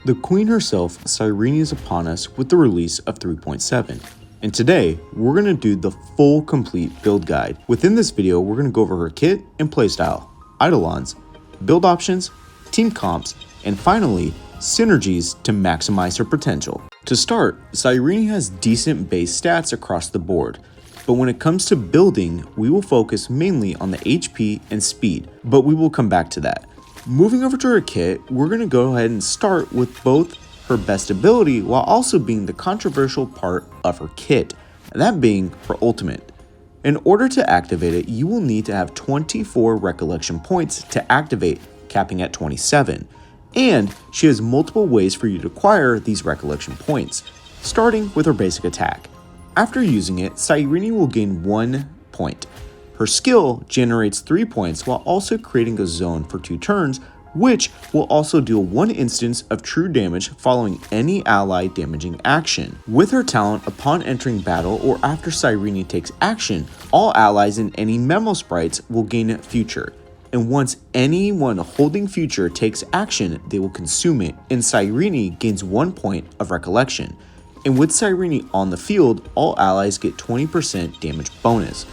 The queen herself, Cyrene, is upon us with the release of 3.7. And today, we're going to do the full complete build guide. Within this video, we're going to go over her kit and playstyle, eidolons, build options, team comps, and finally, synergies to maximize her potential. To start, Cyrene has decent base stats across the board, but when it comes to building, we will focus mainly on the HP and speed, but we will come back to that. Moving over to her kit, we're going to go ahead and start with both her best ability while also being the controversial part of her kit, that being her ultimate. In order to activate it, you will need to have 24 recollection points to activate, capping at 27. And she has multiple ways for you to acquire these recollection points, starting with her basic attack. After using it, Cyrene will gain 1 point. Her skill generates 3 points while also creating a zone for 2 turns, which will also deal 1 instance of true damage following any ally damaging action. With her talent, upon entering battle or after Cyrene takes action, all allies and any memo sprites will gain future. And once anyone holding future takes action, they will consume it, and Cyrene gains 1 point of recollection. And with Cyrene on the field, all allies get 20% damage bonus.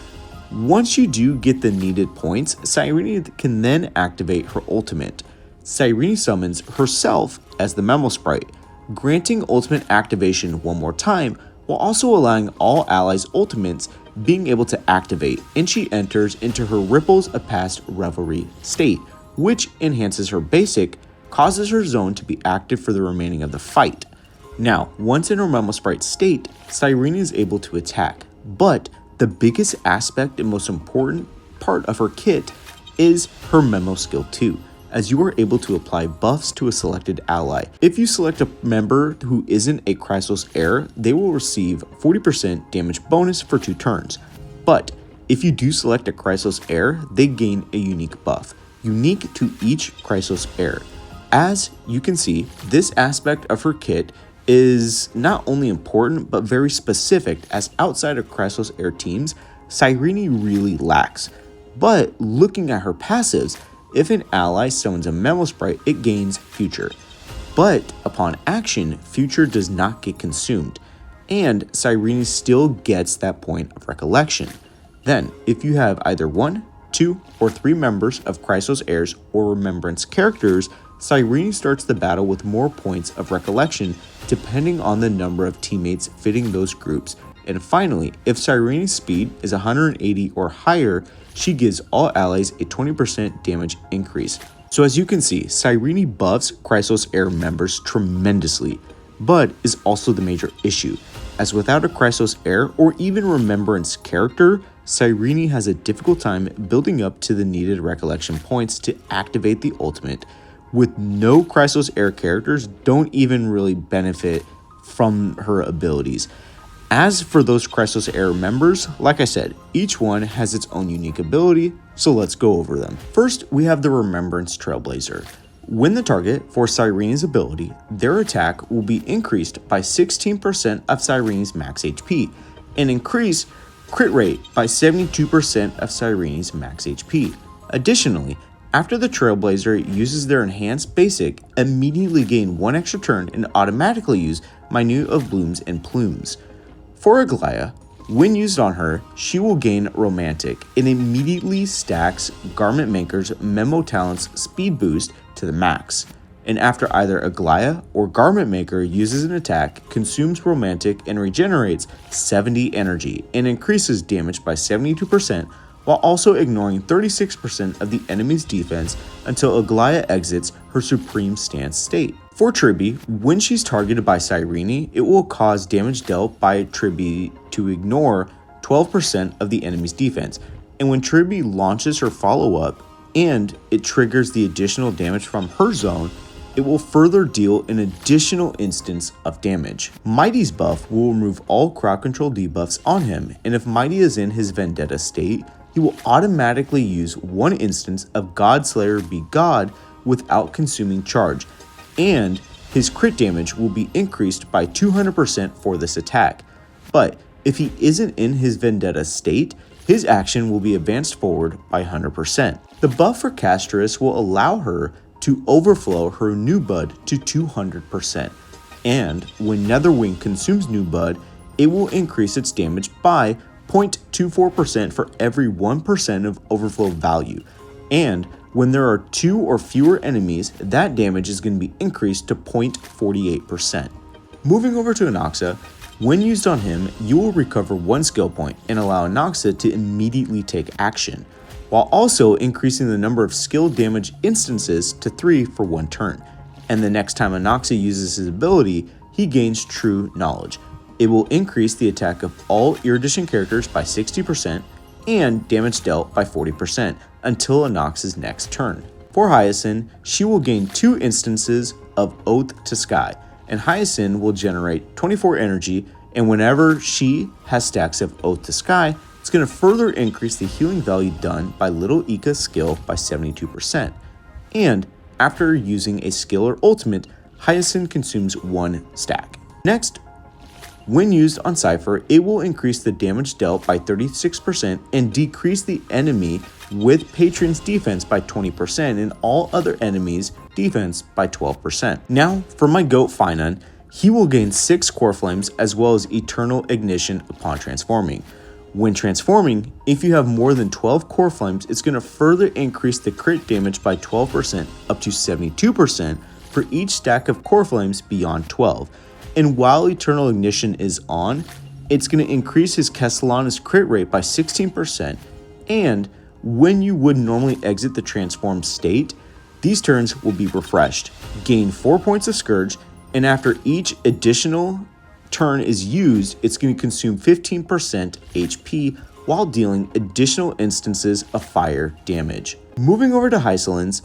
Once you do get the needed points, Cyrene can then activate her ultimate. Cyrene summons herself as the memo sprite, granting ultimate activation 1 more time, while also allowing all allies' ultimates being able to activate, and she enters into her Ripples of Past Revelry state, which enhances her basic, causes her zone to be active for the remaining of the fight. Now, once in her memo sprite state, Cyrene is able to attack, but the biggest aspect and most important part of her kit is her memo skill 2, as you are able to apply buffs to a selected ally. If you select a member who isn't a Chrysos heir, they will receive 40% damage bonus for 2 turns. But if you do select a Chrysos heir, they gain a unique buff, unique to each Chrysos heir. As you can see, this aspect of her kit is not only important but very specific, as outside of Chrysos heir teams, Cyrene really lacks. But looking at her passives, if an ally summons a memo sprite, it gains future. But upon action, future does not get consumed, and Cyrene still gets that point of recollection. Then, if you have either 1, 2, or 3 members of Chrysos heirs or remembrance characters, Cyrene starts the battle with more points of recollection depending on the number of teammates fitting those groups. And finally, if Cyrene's speed is 180 or higher, she gives all allies a 20% damage increase. So as you can see, Cyrene buffs Chrysos heir members tremendously, but is also the major issue, as without a Chrysos heir or even remembrance character, Cyrene has a difficult time building up to the needed recollection points to activate the ultimate. With no Chrysos heir characters, don't even really benefit from her abilities. As for those Chrysos heir members, like I said, each one has its own unique ability, so let's go over them. First, we have the Remembrance Trailblazer. When the target for Cyrene's ability, their attack will be increased by 16% of Cyrene's max HP, and increase crit rate by 72% of Cyrene's max HP. Additionally, after the Trailblazer uses their enhanced basic, immediately gain 1 extra turn and automatically use Minute of Blooms and Plumes. For Aglaia, when used on her, she will gain Romantic and immediately stacks Garment Maker's Memo Talent's speed boost to the max. And after either Aglaia or Garment Maker uses an attack, consumes Romantic and regenerates 70 energy and increases damage by 72%, while also ignoring 36% of the enemy's defense until Aglaia exits her Supreme Stance state. For Tribby, when she's targeted by Cyrene, it will cause damage dealt by Tribby to ignore 12% of the enemy's defense, and when Tribby launches her follow-up and it triggers the additional damage from her zone, it will further deal an additional instance of damage. Mighty's buff will remove all crowd control debuffs on him, and if Mighty is in his Vendetta state, he will automatically use 1 instance of Godslayer Be God without consuming charge, and his crit damage will be increased by 200% for this attack. But if he isn't in his Vendetta state, his action will be advanced forward by 100%. The buff for Castris will allow her to overflow her new bud to 200%. And when Netherwing consumes new bud, it will increase its damage by 0.24% for every 1% of overflow value. And when there are 2 or fewer enemies, that damage is going to be increased to 0.48%. Moving over to Anoxa, when used on him, you will recover 1 skill point and allow Anoxa to immediately take action, while also increasing the number of skill damage instances to 3 for 1 turn. And the next time Anoxa uses his ability, he gains True Knowledge. It will increase the attack of all Erudition characters by 60% and damage dealt by 40% until Anoxa's next turn. For Hyacinth, she will gain 2 instances of Oath to Sky, and Hyacinth will generate 24 energy, and whenever she has stacks of Oath to Sky, it's going to further increase the healing value done by Little Ika's skill by 72%. And after using a skill or ultimate, Hyacinth consumes 1 stack. Next, when used on Cypher, it will increase the damage dealt by 36% and decrease the enemy with Patron's defense by 20% and all other enemies' defense by 12%. Now, for my goat Finon, he will gain 6 core flames as well as eternal ignition upon transforming. When transforming, if you have more than 12 core flames, it's going to further increase the crit damage by 12% up to 72% for each stack of core flames beyond 12. And while Eternal Ignition is on, it's going to increase his Castellana's crit rate by 16%, and when you would normally exit the transformed state, these turns will be refreshed. Gain 4 points of Scourge, and after each additional turn is used, it's going to consume 15% HP while dealing additional instances of fire damage. Moving over to Hysolins,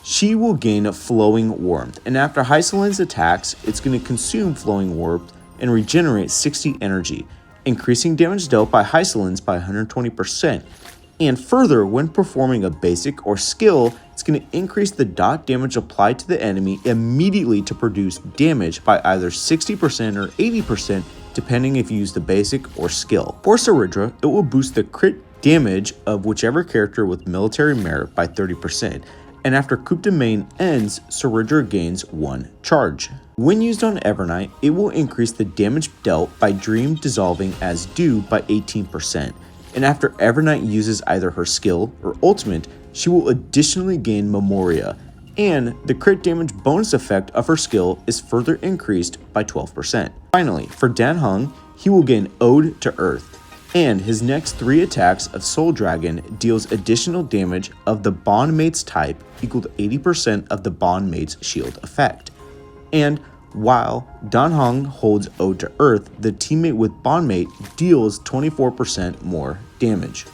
she will gain Flowing Warmth, and after Hysolin's attacks, it's going to consume Flowing Warmth and regenerate 60 energy, increasing damage dealt by Hysolins by 120%. And further, when performing a basic or skill, it's going to increase the dot damage applied to the enemy immediately to produce damage by either 60% or 80%, depending if you use the basic or skill. For Saridra, it will boost the crit damage of whichever character with military merit by 30%. And after Coup de Main ends, Saridra gains 1 charge. When used on Evernight, it will increase the damage dealt by Dream Dissolving as Dew by 18%. And after Evernight uses either her skill or ultimate, she will additionally gain Memoria, and the crit damage bonus effect of her skill is further increased by 12%. Finally, for Dan Heng, he will gain Ode to Earth, and his next 3 attacks of Soul Dragon deals additional damage of the Bondmate's type equal to 80% of the Bondmate's shield effect. And while Dan Heng holds Ode to Earth, the teammate with Bondmate deals 24% more damage.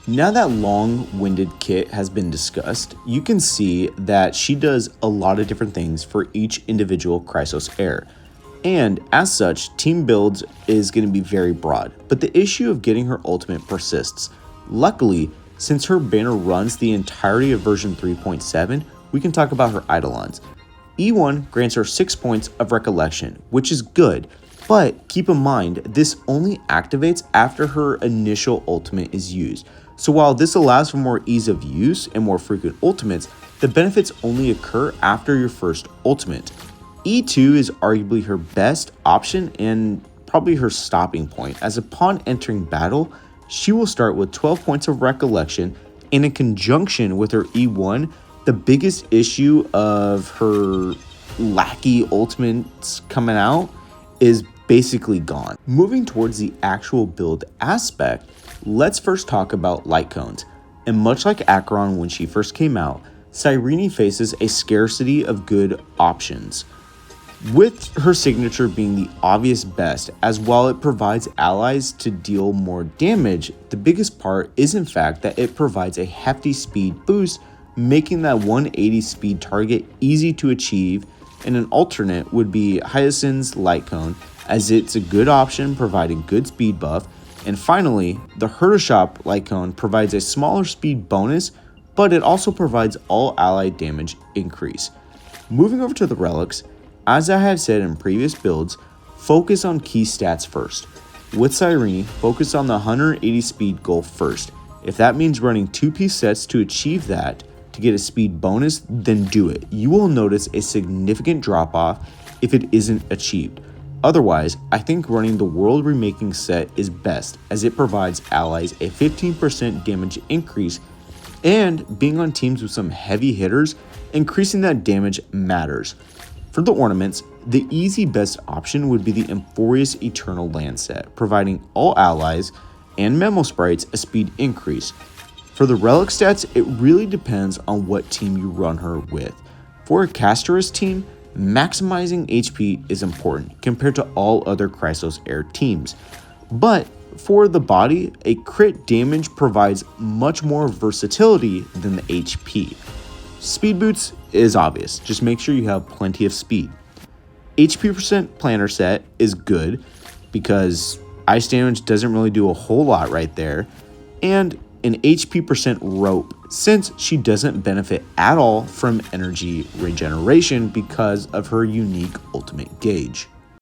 Now that long-winded kit has been discussed, you can see that she does a lot of different things for each individual Chrysos heir. And as such, team builds is going to be very broad, but the issue of getting her ultimate persists. Luckily, since her banner runs the entirety of version 3.7, we can talk about her Eidolons. E1 grants her 6 points of recollection, which is good, but keep in mind this only activates after her initial ultimate is used. So while this allows for more ease of use and more frequent ultimates, the benefits only occur after your first ultimate. E2 is arguably her best option and probably her stopping point, as upon entering battle, she will start with 12 points of recollection, and in conjunction with her E1, the biggest issue of her lackey ultimates coming out is basically gone. Moving towards the actual build aspect, let's first talk about Lightcones. And much like Acheron when she first came out, Cyrene faces a scarcity of good options, with her signature being the obvious best, as while it provides allies to deal more damage, the biggest part is in fact that it provides a hefty speed boost, making that 180 speed target easy to achieve, and an alternate would be Hyacinth's Lightcone, as it's a good option providing good speed buff. And finally, the Herdershop Lightcone provides a smaller speed bonus, but it also provides all allied damage increase. Moving over to the Relics, as I have said in previous builds, focus on key stats first. With Cyrene, focus on the 180 speed goal first. If that means running 2-piece sets to achieve that, to get a speed bonus, then do it. You will notice a significant drop off if it isn't achieved. Otherwise, I think running the world remaking set is best, as it provides allies a 15% damage increase, and being on teams with some heavy hitters, increasing that damage matters. For the ornaments, the easy best option would be the Euphorious Eternal Land set, providing all allies and memo sprites a speed increase. For the relic stats, it really depends on what team you run her with. For a casterist team, maximizing HP is important compared to all other Chrysos Air teams. But for the body, a crit damage provides much more versatility than the HP. Speed boots is obvious, just make sure you have plenty of speed. HP percent planner set is good because ice damage doesn't really do a whole lot right there, and an HP percent rope, since she doesn't benefit at all from energy regeneration because of her unique ultimate gauge.